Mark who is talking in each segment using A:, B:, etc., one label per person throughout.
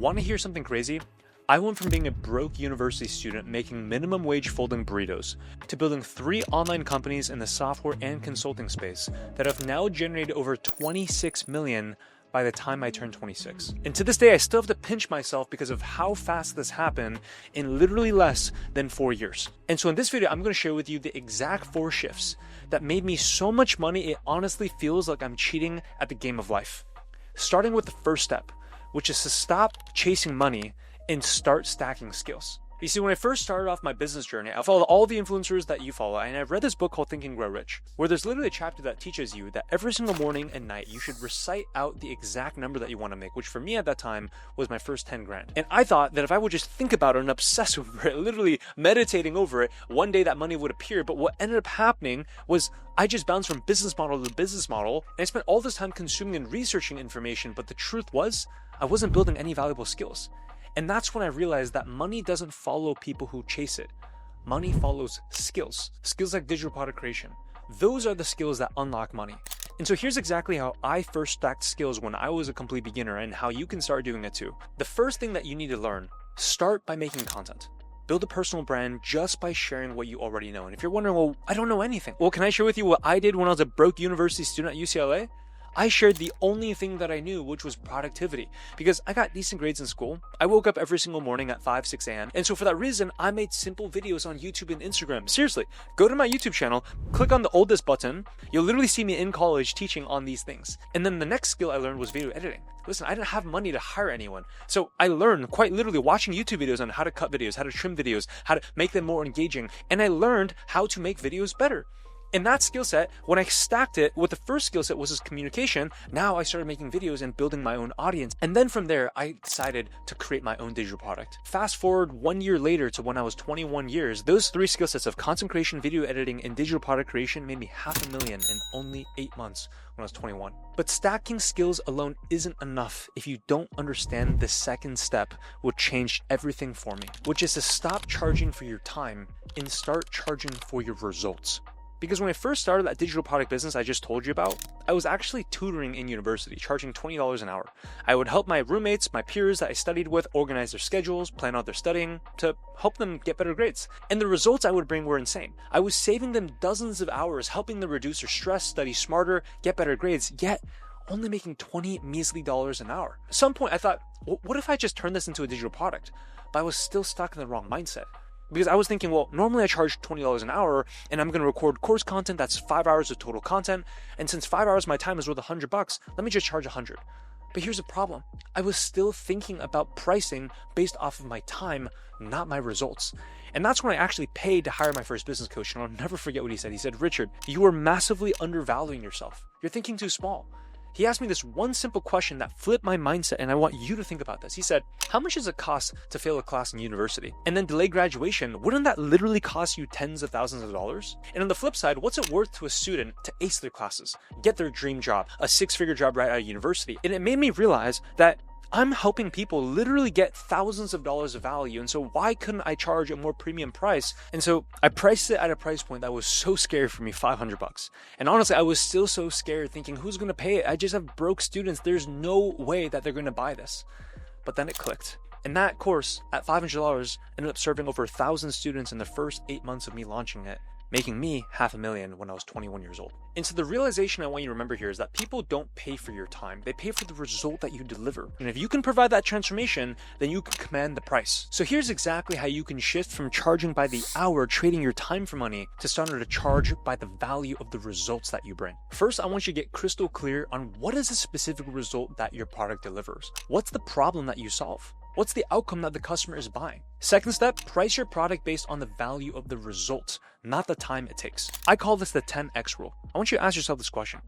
A: Want to hear something crazy? I went from being a broke university student making minimum wage folding burritos to building 3 online companies in the software and consulting space that have now generated over 26 million by the time I turned 26. And to this day, I still have to pinch myself because of how fast this happened in literally less than 4 years. And so in this video, I'm going to share with you the exact 4 shifts that made me so much money it honestly feels like I'm cheating at the game of life. Starting with the first step, which is to stop chasing money and start stacking skills. You see, when I first started off my business journey, I followed all the influencers that you follow, and I've read this book called Think and Grow Rich, where there's literally a chapter that teaches you that every single morning and night, you should recite out the exact number that you want to make, which for me at that time was my first 10 grand. And I thought that if I would just think about it and obsess over it, literally meditating over it, one day that money would appear. But what ended up happening was I just bounced from business model to business model, and I spent all this time consuming and researching information, but the truth was, I wasn't building any valuable skills. And that's when I realized that money doesn't follow people who chase it. Money follows skills. Skills like digital product creation. Those are the skills that unlock money. And so here's exactly how I first stacked skills when I was a complete beginner and how you can start doing it too. The first thing that you need to learn, start by making content. Build a personal brand just by sharing what you already know. And if you're wondering, well, I don't know anything. Well, can I share with you what I did when I was a broke university student at UCLA? I shared the only thing that I knew, which was productivity, because I got decent grades in school. I woke up every single morning at 5, 6 a.m. And so for that reason, I made simple videos on YouTube and Instagram. Seriously, go to my YouTube channel, click on the oldest button. You'll literally see me in college teaching on these things. And then the next skill I learned was video editing. Listen, I didn't have money to hire anyone. So I learned quite literally watching YouTube videos on how to cut videos, how to trim videos, how to make them more engaging. And I learned how to make videos better. And that skill set, when I stacked it with the first skill set, was this communication. Now I started making videos and building my own audience. And then from there, I decided to create my own digital product. Fast forward 1 year later to when I was 21 years, those 3 skill sets of content creation, video editing, and digital product creation made me $500,000 in only 8 months when I was 21. But stacking skills alone isn't enough if you don't understand the second step, which changed everything for me, which is to stop charging for your time and start charging for your results. Because when I first started that digital product business I just told you about, I was actually tutoring in university, charging $20 an hour. I would help my roommates, my peers that I studied with, organize their schedules, plan out their studying, to help them get better grades. And the results I would bring were insane. I was saving them dozens of hours, helping them reduce their stress, study smarter, get better grades, yet only making $20 measly an hour. At some point I thought, what if I just turn this into a digital product? But I was still stuck in the wrong mindset. Because I was thinking, well, normally I charge $20 an hour and I'm going to record course content. That's 5 hours of total content. And since 5 hours of my time is worth $100, let me just charge $100. But here's the problem. I was still thinking about pricing based off of my time, not my results. And that's when I actually paid to hire my first business coach. And I'll never forget what he said. He said, Richard, you are massively undervaluing yourself. You're thinking too small. He asked me this one simple question that flipped my mindset, and I want you to think about this. He said, how much does it cost to fail a class in university? And then delay graduation, wouldn't that literally cost you tens of thousands of dollars? And on the flip side, what's it worth to a student to ace their classes, get their dream job, a 6-figure job right out of university? And it made me realize that I'm helping people literally get thousands of dollars of value. And so why couldn't I charge a more premium price? And so I priced it at a price point that was so scary for me, $500. And honestly, I was still so scared thinking, who's going to pay it? I just have broke students. There's no way that they're going to buy this. But then it clicked. And that course at $500 ended up serving over 1,000 students in the first 8 months of me launching it, making me $500,000 when I was 21 years old. And so the realization I want you to remember here is that people don't pay for your time. They pay for the result that you deliver. And if you can provide that transformation, then you can command the price. So here's exactly how you can shift from charging by the hour, trading your time for money, to starting to charge by the value of the results that you bring. First, I want you to get crystal clear on what is the specific result that your product delivers. What's the problem that you solve? What's the outcome that the customer is buying? Second step, price your product based on the value of the result, not the time it takes. I call this the 10x rule. I want you to ask yourself this question.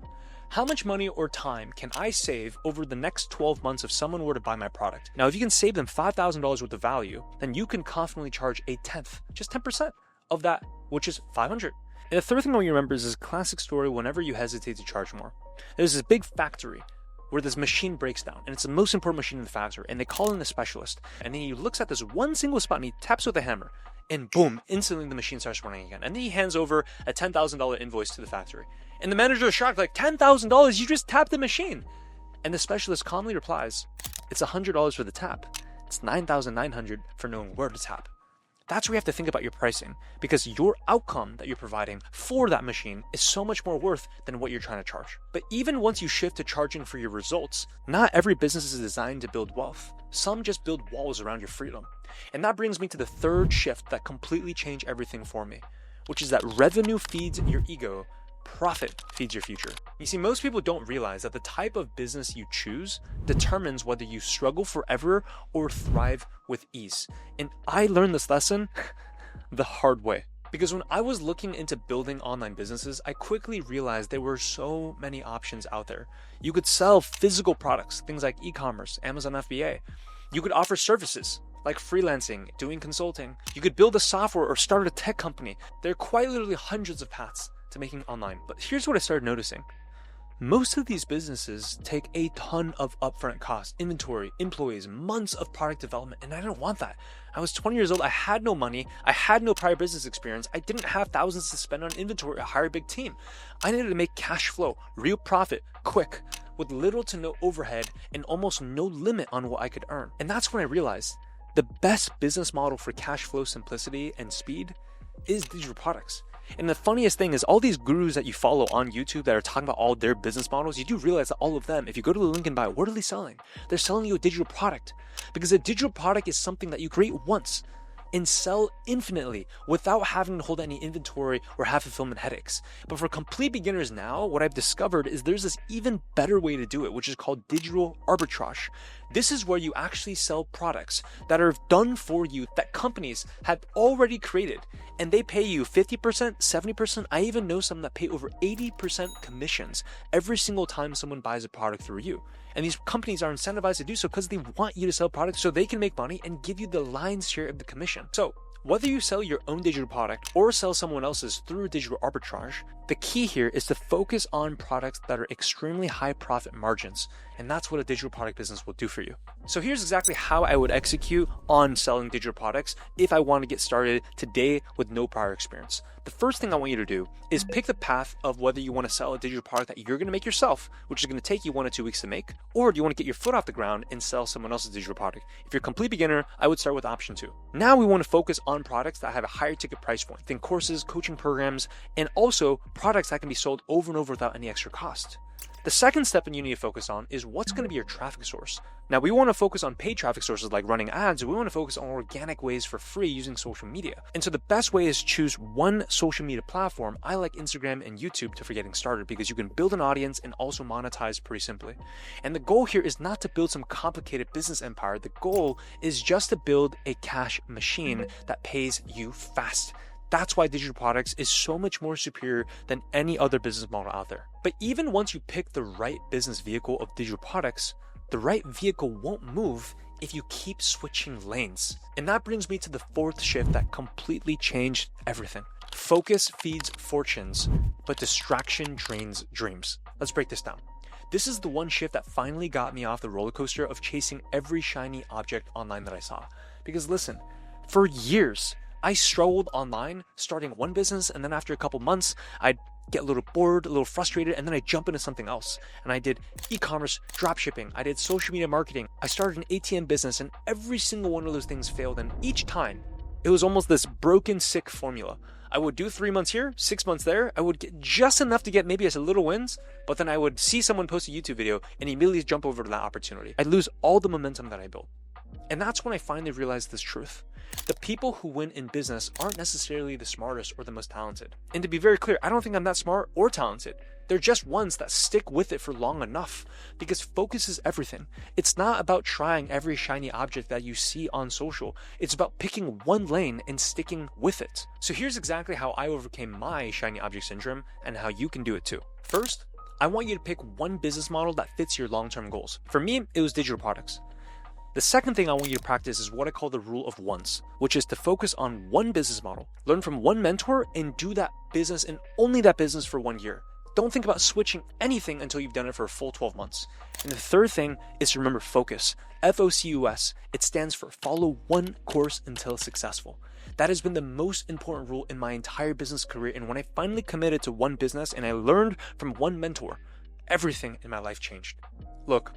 A: How much money or time can I save over the next 12 months if someone were to buy my product? Now, if you can save them $5,000 worth of value, then you can confidently charge a tenth, just 10% of that, which is $500. And the third thing I want you to remember is this classic story whenever you hesitate to charge more. There's this big factory where this machine breaks down, and it's the most important machine in the factory, and they call in the specialist, and then he looks at this one single spot and he taps with a hammer, and boom, instantly the machine starts running again. And then he hands over a $10,000 invoice to the factory. And the manager is shocked, like, $10,000? You just tapped the machine. And the specialist calmly replies, it's $100 for the tap. It's $9,900 for knowing where to tap. That's where you have to think about your pricing, because your outcome that you're providing for that machine is so much more worth than what you're trying to charge. But even once you shift to charging for your results, not every business is designed to build wealth. Some just build walls around your freedom. And that brings me to the third shift that completely changed everything for me, which is that revenue feeds your ego, profit feeds your future. You see, most people don't realize that the type of business you choose determines whether you struggle forever or thrive with ease. And I learned this lesson the hard way. Because when I was looking into building online businesses, I quickly realized there were so many options out there. You could sell physical products, things like e-commerce, Amazon FBA. You could offer services like freelancing, doing consulting. You could build a software or start a tech company. There are quite literally hundreds of paths to making online. But here's what I started noticing. Most of these businesses take a ton of upfront costs, inventory, employees, months of product development, and I didn't want that. I was 20 years old, I had no money, I had no prior business experience, I didn't have thousands to spend on inventory or hire a big team. I needed to make cash flow, real profit, quick, with little to no overhead and almost no limit on what I could earn. And that's when I realized the best business model for cash flow simplicity and speed is digital products. And the funniest thing is all these gurus that you follow on YouTube that are talking about all their business models, you do realize that all of them, if you go to the link in bio, what are they selling? They're selling you a digital product, because a digital product is something that you create once and sell infinitely without having to hold any inventory or have fulfillment headaches. But for complete beginners now, what I've discovered is there's this even better way to do it, which is called digital arbitrage. This is where you actually sell products that are done for you that companies have already created, and they pay you 50%, 70%. I even know some that pay over 80% commissions every single time someone buys a product through you. And these companies are incentivized to do so because they want you to sell products so they can make money and give you the lion's share of the commission. So whether you sell your own digital product or sell someone else's through digital arbitrage, the key here is to focus on products that are extremely high profit margins. And that's what a digital product business will do for you. So here's exactly how I would execute on selling digital products if I want to get started today with no prior experience. The first thing I want you to do is pick the path of whether you want to sell a digital product that you're going to make yourself, which is going to take you 1 or 2 weeks to make, or do you want to get your foot off the ground and sell someone else's digital product? If you're a complete beginner, I would start with option 2. Now we want to focus on products that have a higher ticket price point. Think courses, coaching programs, and also products that can be sold over and over without any extra cost. The second step you need to focus on is what's going to be your traffic source. Now, we want to focus on paid traffic sources like running ads. We want to focus on organic ways for free using social media. And so the best way is choose one social media platform. I like Instagram and YouTube for getting started because you can build an audience and also monetize pretty simply. And the goal here is not to build some complicated business empire. The goal is just to build a cash machine that pays you fast. That's why digital products is so much more superior than any other business model out there. But even once you pick the right business vehicle of digital products, the right vehicle won't move if you keep switching lanes. And that brings me to the fourth shift that completely changed everything. Focus feeds fortunes, but distraction drains dreams. Let's break this down. This is the one shift that finally got me off the roller coaster of chasing every shiny object online that I saw. Because listen, for years, I struggled online, starting one business, and then after a couple months, I'd get a little bored, a little frustrated, and then I'd jump into something else. And I did e-commerce, dropshipping, I did social media marketing, I started an ATM business, and every single one of those things failed. And each time, it was almost this broken, sick formula. I would do 3 months here, 6 months there. I would get just enough to get maybe as a little wins, but then I would see someone post a YouTube video and immediately jump over to that opportunity. I'd lose all the momentum that I built. And that's when I finally realized this truth. The people who win in business aren't necessarily the smartest or the most talented. And to be very clear, I don't think I'm that smart or talented. They're just ones that stick with it for long enough, because focus is everything. It's not about trying every shiny object that you see on social. It's about picking one lane and sticking with it. So here's exactly how I overcame my shiny object syndrome and how you can do it too. First, I want you to pick one business model that fits your long-term goals. For me, it was digital products. The second thing I want you to practice is what I call the rule of ones, which is to focus on one business model, learn from one mentor, and do that business and only that business for 1 year. Don't think about switching anything until you've done it for a full 12 months. And the third thing is to remember focus. F-O-C-U-S. It stands for follow one course until successful. That has been the most important rule in my entire business career. And when I finally committed to one business and I learned from one mentor, everything in my life changed. Look,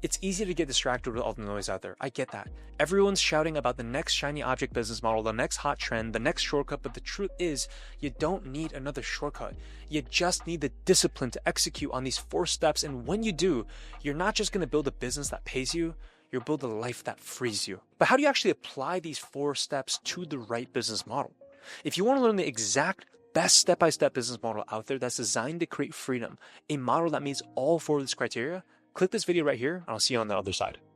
A: It's easy to get distracted with all the noise out there. I get that. Everyone's shouting about the next shiny object business model, the next hot trend, the next shortcut, but the truth is, you don't need another shortcut. You just need the discipline to execute on these 4 steps, and when you do, you're not just going to build a business that pays you, you'll build a life that frees you. But how do you actually apply these 4 steps to the right business model? If you want to learn the exact best step-by-step business model out there that's designed to create freedom, a model that meets all 4 of these criteria, click this video right here, and I'll see you on the other side.